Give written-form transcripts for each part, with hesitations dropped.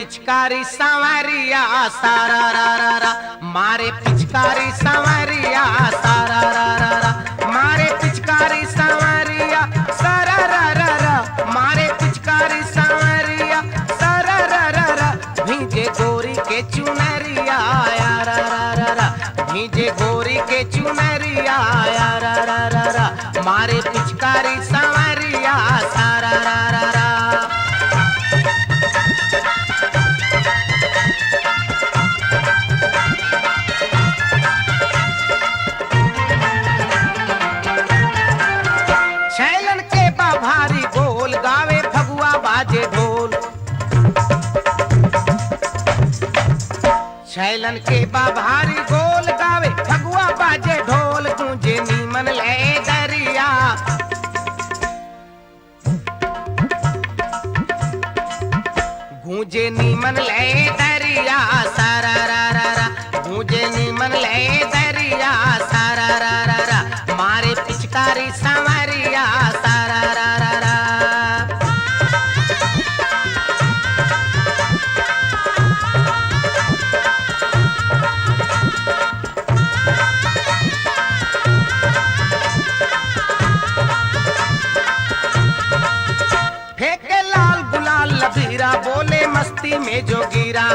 पिचकारी सांवरिया सारा रा रा रा, मारे पिचकारी सांवरिया सारा रा रा रा, मारे पिचकारी सांवरिया सारा रा रा रा, मारे पिचकारी सांवरिया सारा रा रा रा, भीजे गोरी के चुनरिया या रा रा रा रा, भीजे गोरी के चुनरिया या रा रा रा रा, मारे पिचकारी सांवरिया सारा रा रा रा। छैलन के भारी गोल गावे फगुआ बाजे ढोल, छैलन के भारी गोल गावे फगुआ बाजे ढोल, गूंजे नीमन ले दरिया, गूंजे नीमन ले दरिया सारा रा रा रा, गूंजे नीमन ले दरिया सारा रा रा रा, मारे पिचकारी सांवरिया सारा रा रा रा। फेंके लाल गुलाल लबीरा, बोले मस्ती में जो गिरा,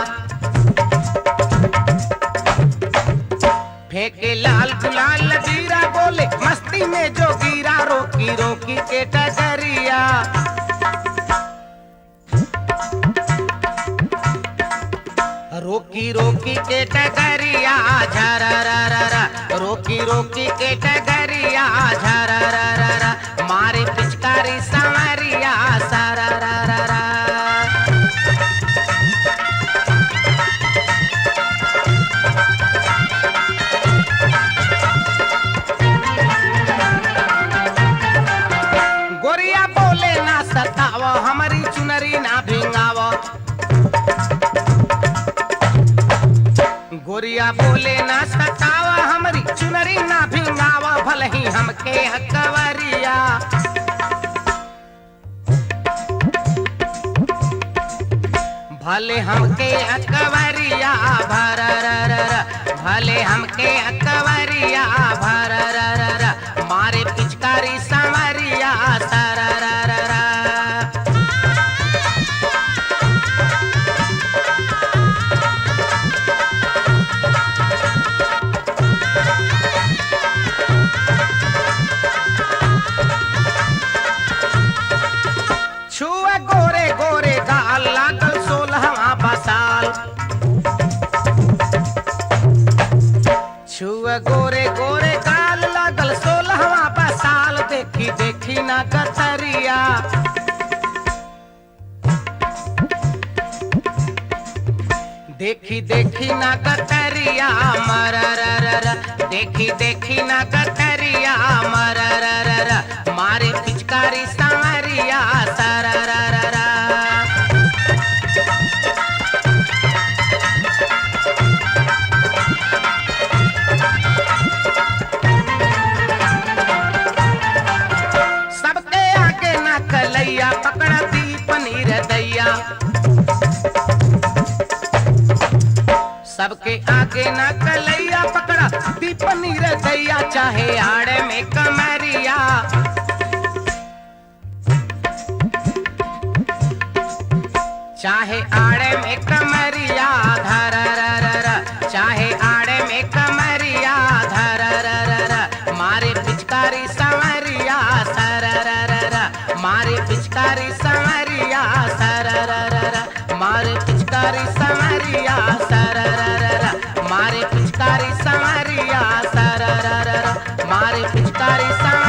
फेंके लाल गुलाल लबीरा, बोले मस्ती में जो गिरा, रोकी रोकी के टकरिया, रोकी रोकी के टकरिया झरा रा रा रा, रोकी रोकी के टकरिया झरा रा रा रा, मारे पिचकारी सांवरिया सारा रा रा रा। गोरिया बोले ना सतावा, हमारी चुनरी ना भिंगावा, गोरिया बोले ना सतावा, हमारी चुनरी ना भिंगावा, भले ही हमके हकवरिया, भले हमके हकवरिया भरा रा रा रा, भले हमके हकवरिया भरा रा रा रा, मारे पिचकारी सांवरिया सारा रा रा रा। छुआ गोरे गोरे गाल लागल 16वां बसाल, छुआ गोरे गोरे गाल लागल 16वां बसाल, देखी देखी ना कतरिया, देखी देखी ना कतरिया मरा रा रा रा, देखी देखी ना कतरिया मरा रा रा रा, मारे पिचकारी सांवरिया सारा रा रा रा। सबके आगे ना कलैया, पकड़ती पनीर दैया, सबके आगे ना कलैया, पकड़ा दी पनीर दैया, चाहे आड़े में कमरिया, चाहे आड़े में कमरिया धरा रा रा रा, चाहे आड़े में कमरिया धरा रा रा रा, मारे पिचकारी सांवरिया सारा रा रा रा, मारे पिचकारी सांवरिया सारा रा रा रा, मारे पिचकारी सांवरिया सारा रा रा रा, मारे पिचकारी सांवरिया सारा रा रा रा, मारे पिचकारी सांवरिया।